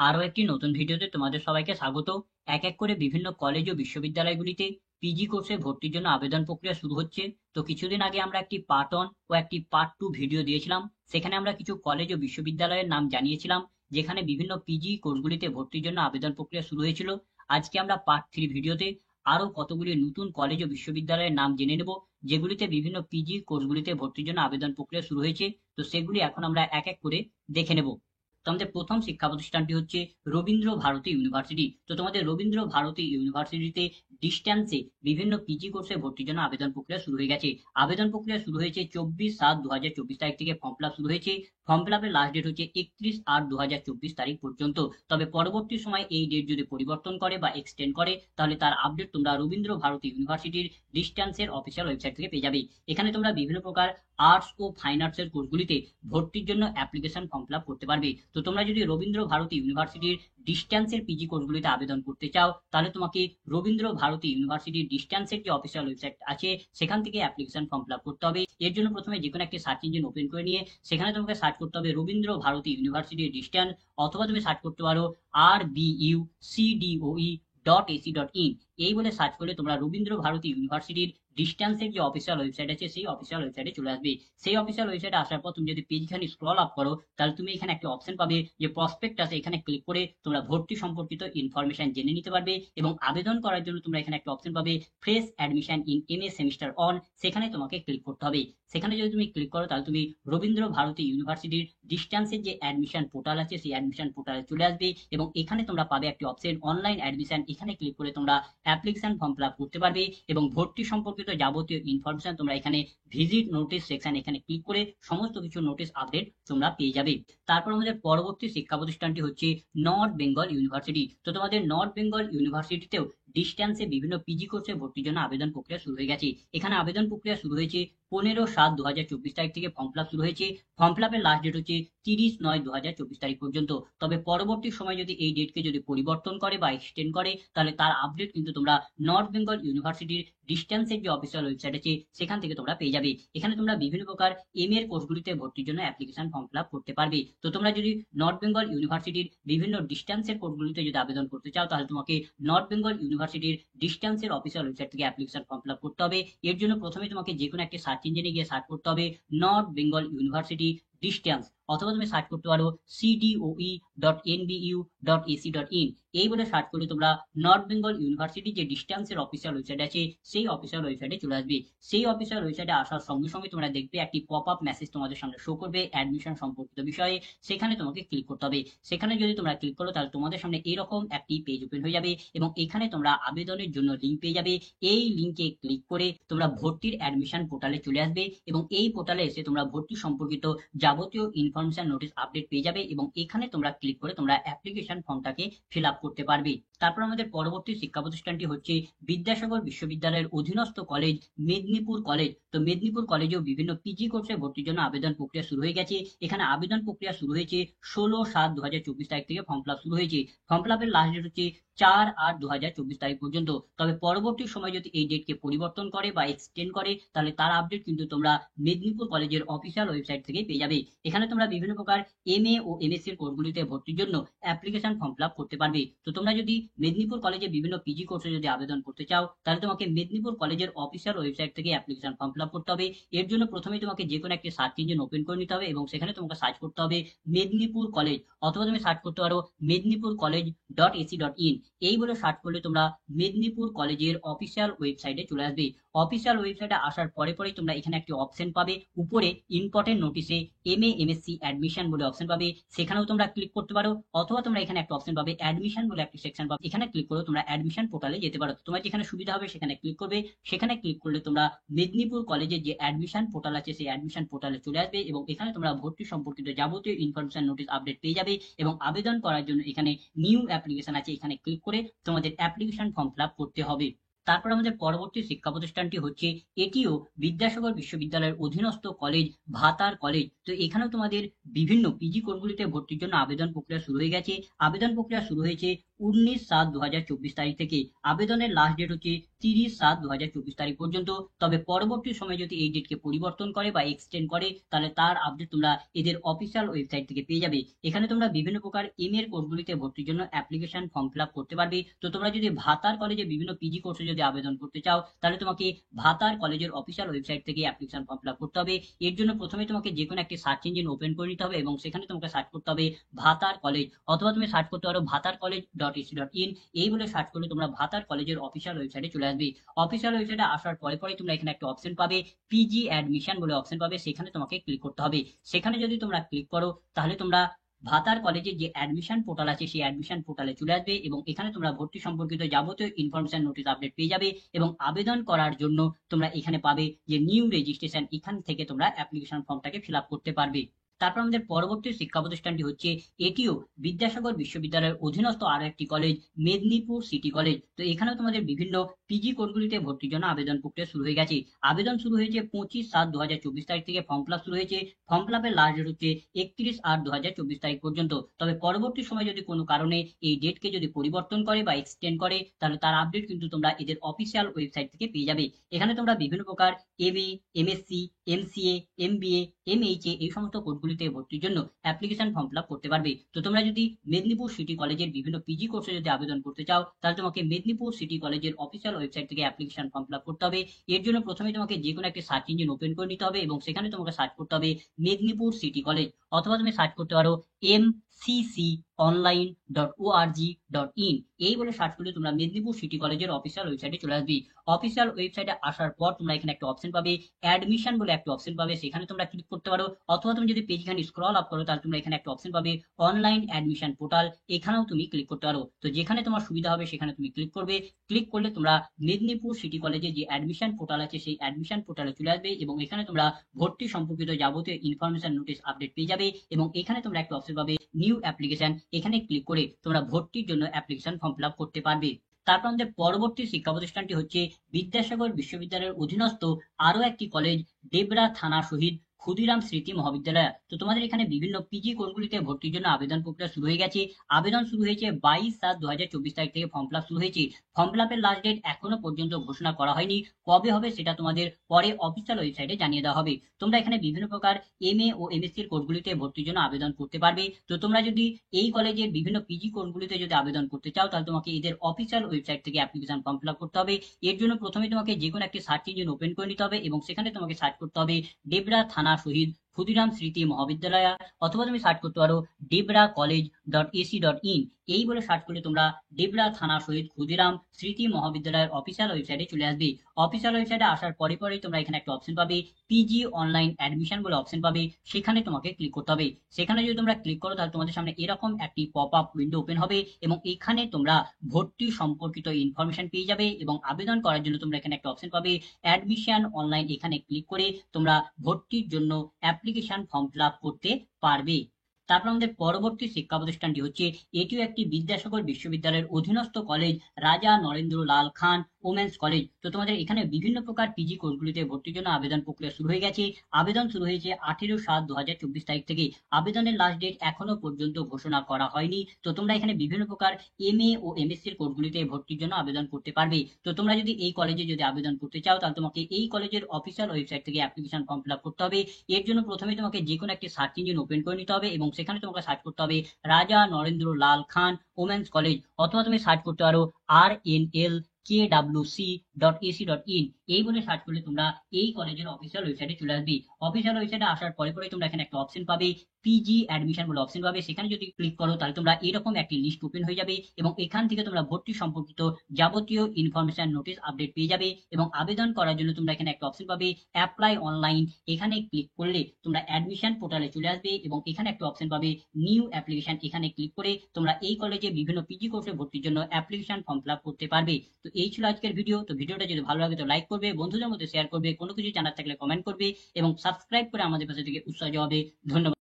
আরো একটি নতুন ভিডিওতে তোমাদের সবাইকে স্বাগত। এক এক করে বিভিন্ন কলেজ ও বিশ্ববিদ্যালয়গুলিতে পিজি কোর্সে ভর্তির জন্য আবেদন প্রক্রিয়া শুরু হচ্ছে। তো কিছুদিন আগে আমরা একটি পার্ট 1 ও একটি পার্ট 2 ভিডিও দিয়েছিলাম। সেখানে আমরা কিছু কলেজ ও বিশ্ববিদ্যালয়ের নাম জানিয়েছিলাম, যেখানে বিভিন্ন পিজি কোর্সগুলিতে ভর্তির জন্য আবেদন প্রক্রিয়া শুরু হয়েছিল। আজকে আমরা পার্ট 3 ভিডিওতে আরো কতগুলি নতুন কলেজ ও বিশ্ববিদ্যালয়ের নাম জেনে নেব, যেগুলিতে বিভিন্ন পিজি কোর্সগুলিতে ভর্তির জন্য আবেদন প্রক্রিয়া শুরু হয়েছে। তো সেগুলি এখন আমরা এক এক করে দেখে নেব। তো আমাদের প্রথম শিক্ষা প্রতিষ্ঠানটি হচ্ছে রবীন্দ্র ভারতী ইউনিভার্সিটি। তো তোমাদের রবীন্দ্র ভারতী ইউনিভার্সিটিতে ডিস্ট্যান্সে বিভিন্ন পিজি কোর্সে ভর্তির জন্য আবেদন প্রক্রিয়া শুরু হয়ে গেছে। আবেদন প্রক্রিয়া শুরু হয়েছে 24/7/2024 তারিখ থেকে ফর্ম ফিল আপ শুরু হয়েছে। ফর্ম ফিল আপের লাস্ট ডেট হচ্ছে 31/8/2024 তারিখ পর্যন্ত। তবে পরবর্তী সময় এই ডেট যদি পরিবর্তন করে বা এক্সটেন্ড করে, তাহলে তার আপডেট তোমরা রবীন্দ্র ভারতী ইউনিভার্সিটির ডিস্ট্যান্সের অফিসিয়াল ওয়েবসাইট থেকে পেয়ে যাবে। এখানে তোমরা বিভিন্ন প্রকার আর্টস ও ফাইন আর্টসের কোর্সগুলিতে ভর্তির জন্য অ্যাপ্লিকেশন ফর্ম ফিল আপ করতে পারবে। তো তোমরা যদি রবীন্দ্র ভারতী ইউনিভার্সিটির ডিস্ট্যান্সের পিজি কোর্সগুলিতে আবেদন করতে চাও, তাহলে তোমাকে রবীন্দ্র ভারতী ইউনিভার্সিটির ডিস্ট্যান্সের যে অফিসিয়াল ওয়েবসাইট আছে সেখান থেকে অ্যাপ্লিকেশন ফর্ম ফিল আপ করতে হবে। এর জন্য প্রথমে যে কোনো একটি সার্চ ইঞ্জিন ওপেন করে নিয়ে সেখানে তোমাকে সার্চ করতে হবে রবীন্দ্র ভারতী ইউনিভার্সিটির ডিস্ট্যান্স, অথবা তুমি সার্চ করতে পারো RBUCDOE.ac.in। এই বলে সার্চ করলে তোমরা রবীন্দ্র ভারতী ইউনিভার্সিটির ডিস্ট্যান্সের যে অফিসিয়াল ওয়েবসাইট আছে সেই অফিসিয়াল ওয়েবসাইটে চলে আসবে। সেই অফিসিয়াল ওয়েবসাইটে আসার পর তুমি যদি পেজখানি স্ক্রল আপ করো, তাহলে তুমি এখানে একটা অপশন পাবে যে প্রসপেক্ট আছে। এখানে ক্লিক করে তোমরা ভর্তি সম্পর্কিত ইনফরমেশন জেনে নিতে পারবে এবং আবেদন করার জন্য তোমরা এখানে একটা অপশন পাবে fresh admission in MA semester on. সেখানে তোমাকে ক্লিক করতে হবে। সেখানে যদি তুমি ক্লিক করো, তাহলে তুমি রবীন্দ্র ভারতী ইউনিভার্সিটির ডিস্ট্যান্সের যে অ্যাডমিশন পোর্টাল আছে সেই অ্যাডমিশন পোর্টালে চলে আসবে এবং এখানে তোমরা পাবে একটি অপশন অনলাইন অ্যাডমিশন। এখানে ক্লিক করে তোমরা অ্যাপ্লিকেশন ফর্ম ফিল আপ করতে পারবে এবং ভর্তি সম্পর্কিত যাবতীয় ইনফরমেশন তোমরা এখানে ভিজিট নোটিশ সেকশন এখানে ক্লিক করে সমস্ত কিছু নোটিশ আপডেট তোমরা পেয়ে যাবে। তারপর আমাদের পরবর্তী শিক্ষা প্রতিষ্ঠানটি হচ্ছে নর্থ বেঙ্গল ইউনিভার্সিটি। তো তোমাদের নর্থ বেঙ্গল ইউনিভার্সিটিতেও ডিস্ট্যান্সে বিভিন্ন পিজি কোর্সে ভর্তির জন্য আবেদন প্রক্রিয়া শুরু হয়ে গেছে। এখানে আবেদন প্রক্রিয়া শুরু হয়েছে 15/7/2024 তারিখ থেকে ফর্ম ফিল আপ শুরু হয়েছে। ফর্ম ফিল আপের লাস্ট ডেট হচ্ছে 30/9/2024 তারিখ পর্যন্ত। তবে পরবর্তী সময় যদি এই ডেটকে যদি পরিবর্তন করে বা এক্সটেন্ড করে, তাহলে তার আপডেট কিন্তু তোমরা নর্থ বেঙ্গল ইউনিভার্সিটির ডিস্ট্যান্সের যে অফিসিয়াল ওয়েবসাইট আছে সেখান থেকে তোমরা পেয়ে যাবে। এখানে তোমরা বিভিন্ন প্রকার এম এর কোর্সগুলিতে ভর্তির জন্য অ্যাপ্লিকেশন ফর্ম ফিল আপ করতে পারবে। তো তোমরা যদি নর্থ বেঙ্গল ইউনিভার্সিটির বিভিন্ন ডিস্ট্যান্সের কোর্সগুলিতে যদি আবেদন করতে চাও, তাহলে তোমাকে নর্থ বেঙ্গল ইউনিভার্সিটির ডিস্ট্যান্সের অফিসিয়াল ওয়েবসাইট থেকে অ্যাপ্লিকেশন ফর্ম ফিল আপ করতে হবে। এর জন্য প্রথমে তোমাকে যে কোনো একটি সার্চ ইঞ্জিনে গিয়ে সার্চ করতে হবে নর্থ বেঙ্গল ইউনিভার্সিটি ডিস্ট্যান্স, অথবা তুমি সার্চ করতে পারো CDOE.NBU.ac.in। এই বলে সার্চ করলে তোমরা নর্থ বেঙ্গল ইউনিভার্সিটি যে ডিস্ট্যান্সের অফিসিয়াল ওয়েবসাইট আছে সেই অফিসিয়াল ওয়েবসাইটে চলে আসবে। সেই অফিসিয়াল ওয়েবসাইটে আসার সঙ্গে সঙ্গে তোমরা দেখবে একটি পপ আপ মেসেজ তোমাদের সামনে শো করবে অ্যাডমিশন সম্পর্কিত বিষয়ে। সেখানে তোমাকে ক্লিক করতে হবে। সেখানে যদি তোমরা ক্লিক করো, তাহলে তোমাদের সামনে এরকম একটি পেজ ওপেন হয়ে যাবে এবং এখানে তোমরা আবেদনের জন্য লিঙ্ক পেয়ে যাবে। এই লিঙ্কে ক্লিক করে তোমরা ভর্তির অ্যাডমিশন পোর্টালে চলে আসবে এবং এই পোর্টালে এসে তোমরা ভর্তি সম্পর্কিত যাবতীয় ইনফরমেশন নোটিশ আপডেট পেয়ে যাবে এবং এখানে তোমরা ক্লিক করে তোমরা অ্যাপ্লিকেশন ফর্মটাকে ফিল আপ করতে পারবে। তারপর আমাদের পরবর্তী শিক্ষা প্রতিষ্ঠানটি হচ্ছে বিদ্যাসাগর বিশ্ববিদ্যালয়ের অধীনস্থ কলেজ মেদিনীপুর কলেজ। তো মেদিনীপুর কলেজেও বিভিন্ন পিজি কোর্সে ভর্তির জন্য আবেদন প্রক্রিয়া শুরু হয়ে গেছে। এখানে আবেদন প্রক্রিয়া শুরু হয়েছে 16/7/2024 তারিখ থেকে ফর্ম ফিল আপ শুরু হয়েছে। ফর্ম ফিল আপের লাস্ট ডেট হচ্ছে 4/8/2024 তারিখ পর্যন্ত। তবে পরবর্তী সময় যদি এই ডেটকে পরিবর্তন করে বা এক্সটেন্ড করে, তাহলে তার আপডেট কিন্তু তোমরা মেদিনীপুর কলেজের অফিসিয়াল ওয়েবসাইট থেকে পেয়ে যাবে। এখানে তোমরা বিভিন্ন প্রকার এমএ ও এমএসসি এর কোর্সগুলিতে ভর্তির জন্য অ্যাপ্লিকেশন ফর্ম ফিল আপ করতে পারবে। তো তোমরা যদি মেদিনীপুর কলেজে বিভিন্ন পিজি কোর্সে যদি আবেদন করতে চাও, তাহলে তোমাকে মেদিনীপুর কলেজের অফিসিয়াল ওয়েবসাইট থেকে অ্যাপ্লিকেশন ফর্ম ফিল আপ করতে হবে। এর জন্য প্রথমেই তোমাকে যে কোনো একটি সার্চ ইঞ্জিন ওপেন করে নিতে হবে এবং সেখানে তোমাকে সার্চ করতে হবে মেদিনীপুর কলেজ, অথবা তুমি সার্চ করতে পারো মেদিনীপুর কলেজ .ac.in। এই বলে সার্চ করলে তোমরা মেদিনীপুর কলেজের অফিসিয়াল ওয়েবসাইটে চলে আসবে। অফিসিয়াল ওয়েবসাইটে আসার পরে পরেই তোমরা এখানে একটি অপশন পাবে উপরে ইম্পর্টেন্ট নোটিশে এমএ এমএসসি অ্যাডমিশন বলে অপশন পাবে। সেখানেও তোমরা ক্লিক করতে পারো, অথবা তোমরা এখানে একটা অপশন পাবে অ্যাডমিশন বলে একটি সেকশন পাবে। এখানে ক্লিক করে তোমরা অ্যাডমিশন পোর্টালে যেতে পারো। তোমার যেখানে সুবিধা হবে সেখানে ক্লিক করবে। সেখানে ক্লিক করলে তোমরা মেদিনীপুর কলেজের যে অ্যাডমিশন পোর্টাল আছে সেই অ্যাডমিশন পোর্টালে চলে আসবে এবং এখানে তোমরা ভর্তি সম্পর্কিত যাবতীয় ইনফরমেশন নোটিশ আপডেট পেয়ে যাবে এবং আবেদন করার জন্য এখানে নিউ অ্যাপ্লিকেশন আছে, এখানে ক্লিক করে তোমাদের অ্যাপ্লিকেশন ফর্ম ফিল আপ করতে হবে। তারপর আমাদের পরবর্তী শিক্ষা প্রতিষ্ঠানটি হচ্ছে, এটিও বিদ্যাসাগর বিশ্ববিদ্যালয়ের অধীনস্থ কলেজ, ভাতার কলেজ। তো এখানেও তোমাদের বিভিন্ন পিজি কোর্সগুলিতে ভর্তির জন্য আবেদন প্রক্রিয়া শুরু হয়ে গেছে। আবেদন প্রক্রিয়া শুরু হয়েছে 19/7/2024 তারিখ থেকে। আবেদনের লাস্ট ডেট হচ্ছে 30/7/2024 তারিখ পর্যন্ত। তবে পরবর্তী সময়ে যদি এই ডেটকে পরিবর্তন করে বা এক্সটেন্ড করে, তাহলে তার আপডেট তোমরা এদের অফিসিয়াল ওয়েবসাইট থেকে পেয়ে যাবে। এখানে তোমরা বিভিন্ন প্রকার এম এর কোর্সগুলিতে ভর্তির জন্য অ্যাপ্লিকেশন ফর্ম ফিল আপ করতে পারবে। তো তোমরা যদি ভাতার কলেজে বিভিন্ন পিজি কোর্সে যদি আবেদন করতে চাও, তাহলে তোমাকে ভাতার কলেজের অফিসিয়াল ওয়েবসাইট থেকে অ্যাপ্লিকেশন ফর্ম ফিল আপ করতে হবে। এর জন্য প্রথমে তোমাকে যে কোনো একটি সার্চ ইঞ্জিন ওপেন করে নিতে হবে এবং সেখানে তোমাকে সার্চ করতে হবে ভাতার কলেজ, অথবা তুমি সার্চ করতে পারো bhatarcollege.ac.in। এই বলে সার্চ করলে তোমরা ভাতার কলেজের অফিসিয়াল ওয়েবসাইটে চলে আসবে। অফিসিয়াল ওয়েবসাইটে আসার পরে তোমরা এখানে একটা অপশন পাবে, পিজি অ্যাডমিশন বলে অপশন পাবে, সেখানে তোমাকে ক্লিক করতে হবে। সেখানে যদি তোমরা ক্লিক করো, তাহলে তোমরা ভাতার কলেজের যে অ্যাডমিশন পোর্টাল আছে সেই অ্যাডমিশন পোর্টালে চলে আসবে এবং এখানে তোমরা ভর্তি সম্পর্কিত যাবতীয় ইনফরমেশন নোটিশ আপডেট পেয়ে যাবে। এবং আবেদন করার জন্য তোমরা এখানে পাবে যে নিউ রেজিস্ট্রেশন, এখান থেকে তোমরা অ্যাপ্লিকেশন ফর্মটাকে ফিল আপ করতে পারবে। তারপর আমাদের পরবর্তী শিক্ষা প্রতিষ্ঠানটি হচ্ছে, এটিও বিদ্যাসাগর বিশ্ববিদ্যালয়ের অধীনস্থ আরো একটি কলেজ, মেদিনীপুর সিটি কলেজ। তো এখানেও তোমাদের বিভিন্ন পিজি কোর্সগুলিতে ভর্তির জন্য আবেদন প্রক্রিয়া শুরু হয়ে গেছে। আবেদন শুরু হয়েছে 25/7/2024 তারিখ থেকে। ফর্ম ফিল আপ শুরু হয়েছে। ফর্ম ফিল আপের লাস্ট ডেট হচ্ছে 31/8/2024 তারিখ পর্যন্ত। তবে পরবর্তী সময় যদি কোনো কারণে এই ডেটকে যদি পরিবর্তন করে বা এক্সটেন্ড করে, তাহলে তার আপডেট কিন্তু তোমরা এদের অফিসিয়াল ওয়েবসাইট থেকে পেয়ে যাবে। এখানে তোমরা বিভিন্ন প্রকার MA, MSc, MCA, MBA, MHA এই সমস্ত কোর্সগুলিতে ভর্তির জন্য অ্যাপ্লিকেশন ফর্ম ফিল আপ করতে পারবে। তো তোমরা যদি মেদিনীপুর সিটি কলেজের বিভিন্ন পিজি কোর্সে যদি আবেদন করতে চাও, তাহলে তোমাকে মেদিনীপুর সিটি কলেজের অফিসিয়াল ওয়েবসাইট থেকে অ্যাপ্লিকেশন ফর্ম ফিল আপ করতে হবে। এর জন্য প্রথমে তোমাকে যে কোনো একটি সার্চ ইঞ্জিন ওপেন করে নিতে হবে এবং সেখানে তোমাকে সার্চ করতে হবে মেদিনীপুর সিটি কলেজ, অথবা তুমি সার্চ করতে পারো mcconline.org.in। এই বলে সার্চ করলে তোমরা মেদিনীপুর সিটি কলেজের অফিসিয়াল ওয়েবসাইটে চলে আসবে। অফিসিয়াল ওয়েবসাইটে আসার পর তোমরা এখানে একটা অপশন পাবে, অ্যাডমিশন বলে একটা অপশন পাবে, সেখানে তোমরা ক্লিক করতে পারো। অথবা তুমি যদি পেজখানে স্ক্রল আপ করো, তাহলে তোমরা এখানে একটা অপশন পাবে অনলাইন অ্যাডমিশন পোর্টাল, এখানেও তুমি ক্লিক করতে পারো। তো যেখানে তোমার সুবিধা হবে সেখানে তুমি ক্লিক করবে। ক্লিক করলে তোমরা মেদিনীপুর সিটি কলেজে যে অ্যাডমিশন পোর্টাল আছে সেই অ্যাডমিশন পোর্টালে চলে আসবে এবং এখানে তোমরা ভর্তি সম্পর্কিত যাবতীয় ইনফরমেশন নোটিশ আপডেট পেয়ে যাবে। এবং এখানে তোমরা একটা অপশন পাবে নিউ অ্যাপ্লিকেশন, এখানে ক্লিক করে তোমরা ভর্তির জন্য অ্যাপ্লিকেশন ফর্ম ফিল আপ করতে পারবে। তারপর আমাদের পরবর্তী শিক্ষা প্রতিষ্ঠানটি হচ্ছে, বিদ্যাসাগর বিশ্ববিদ্যালয়ের অধীনস্থ আরো একটি কলেজ, ডেবরা থানা শহীদ ক্ষুদিরাম স্মৃতি মহাবিদ্যালয়। তো তোমাদের এখানে বিভিন্ন পিজি কোর্সগুলিতে ভর্তির জন্য আবেদন প্রক্রিয়া শুরু হয়ে গেছে। আবেদন শুরু হয়েছে 22/7/2024 তারিখ থেকে। ফর্ম ফিল আপ শুরু হয়েছে। ফর্ম ফিল আপের লাস্ট ডেট এখনো পর্যন্ত ঘোষণা করা হয়নি, কবে হবে সেটা তোমাদের পরে অফিসিয়াল ওয়েবসাইটে জানিয়ে দেওয়া হবে। তোমরা এখানে বিভিন্ন প্রকার এমএ ও এমএসসি এর কোর্সগুলিতে ভর্তির জন্য আবেদন করতে পারবে। তো তোমরা যদি এই কলেজের বিভিন্ন পিজি কোর্সগুলিতে যদি আবেদন করতে চাও, তাহলে তোমাকে এদের অফিসিয়াল ওয়েবসাইট থেকে অ্যাপ্লিকেশন ফর্ম ফিল আপ করতে হবে। এর জন্য প্রথমে তোমাকে যে কোনো একটি সার্চ ইঞ্জিন ওপেন করে নিতে হবে এবং সেখানে তোমাকে সার্চ করতে হবে ডেবরা থানা শহীদ ক্ষুদিরাম স্মৃতি মহাবিদ্যালয়, অথবা তুমি সার্চ করতে পারো debracollege.ac.in। এই বলে সার্চ করলে তোমরা ডেবরা থানা শহীদ ক্ষুদিরাম স্মৃতি মহাবিদ্যালয়ের অফিসিয়াল ওয়েবসাইটে চলে আসবে। অফিসিয়াল ওয়েবসাইটে আসার পরে তোমরা এখানে একটা অপশন পাবে পিজি অনলাইন অ্যাডমিশন বলে অপশন পাবে, সেখানে তোমাকে ক্লিক করতে হবে। সেখানে যদি তোমরা ক্লিক করো, তাহলে তোমাদের সামনে এরকম একটি পপ আপ উইন্ডো ওপেন হবে এবং এখানে তোমরা ভর্তি সম্পর্কিত ইনফরমেশন পেয়ে যাবে। এবং আবেদন করার জন্য তোমরা এখানে একটা অপশন পাবে অ্যাডমিশন অনলাইন, এখানে ক্লিক করে তোমরা ভর্তির জন্য অ্যাপ্লিকেশন ফর্ম ফিল আপ করতে পারবে। তারপর আমাদের পরবর্তী শিক্ষা প্রতিষ্ঠানটি হচ্ছে, এটিও একটি বিদ্যাসাগর বিশ্ববিদ্যালয়ের অধীনস্থ কলেজ, রাজা নরেন্দ্র লাল খান ওমেন্স কলেজ। তো তোমাদের এখানে বিভিন্ন প্রকার পিজি কোর্সগুলিতে ভর্তির জন্য আবেদন প্রক্রিয়া শুরু হয়ে গেছে। আবেদন শুরু হয়েছে 18/7/2024 তারিখ থেকে। আবেদনের লাস্ট ডেট এখনো পর্যন্ত ঘোষণা করা হয়নি। তো তোমরা এখানে বিভিন্ন প্রকার এমএ ও এমএসসি এর কোর্সগুলিতে ভর্তির জন্য আবেদন করতে পারবে। তো তোমরা যদি এই কলেজে যদি আবেদন করতে চাও, তাহলে তোমাকে এই কলেজের অফিসিয়াল ওয়েবসাইট থেকে অ্যাপ্লিকেশন ফর্ম ফিল আপ করতে হবে। এর জন্য প্রথমে তোমাকে যে কোনো একটি সার্চ ইঞ্জিন ওপেন করে নিতে হবে এবং সেখানে তোমাকে সার্চ করতে হবে রাজা নরেন্দ্র লাল খান ওমেন্স কলেজ, অথবা তুমি সার্চ করতে পারো rnlkwc.ac.in। এই বলে সার্চ করলে তোমরা এই কলেজের অফিসিয়াল ওয়েবসাইটে চলে আসবে। অফিসিয়াল ওয়েবসাইটে আসার পরে তোমরা এখানে একটা অপশন পাবে পিজি অ্যাডমিশন বলে অপশন পাবে, সেখানে যদি ক্লিক করো, তাহলে তোমরা এরকম একটি লিস্ট ওপেন হয়ে যাবে এবং এখান থেকে তোমরা ভর্তি সম্পর্কিত যাবতীয় ইনফরমেশন নোটিশ আপডেট পেয়ে যাবে। এবং আবেদন করার জন্য তোমরা এখানে একটা অপশন পাবে অ্যাপ্লাই অনলাইন, এখানে ক্লিক করলে তোমরা অ্যাডমিশন পোর্টালে চলে আসবে এবং এখানে একটা অপশন পাবে নিউ অ্যাপ্লিকেশন, এখানে ক্লিক করে তোমরা এই কলেজে বিভিন্ন পিজি কোর্সে ভর্তির জন্য অ্যাপ্লিকেশন ফর্ম ফিল আপ করতে পারবে। তো এই ছিল আজকের ভিডিও। তো ভিডিওটা যদি ভালো লাগে তো লাইক করবে, বন্ধুদের মধ্যে শেয়ার করবে, কোনো কিছু জানার থাকলে কমেন্ট করবে এবং সাবস্ক্রাইব করে আমাদের পাশে থেকে উৎসাহ হবে। ধন্যবাদ।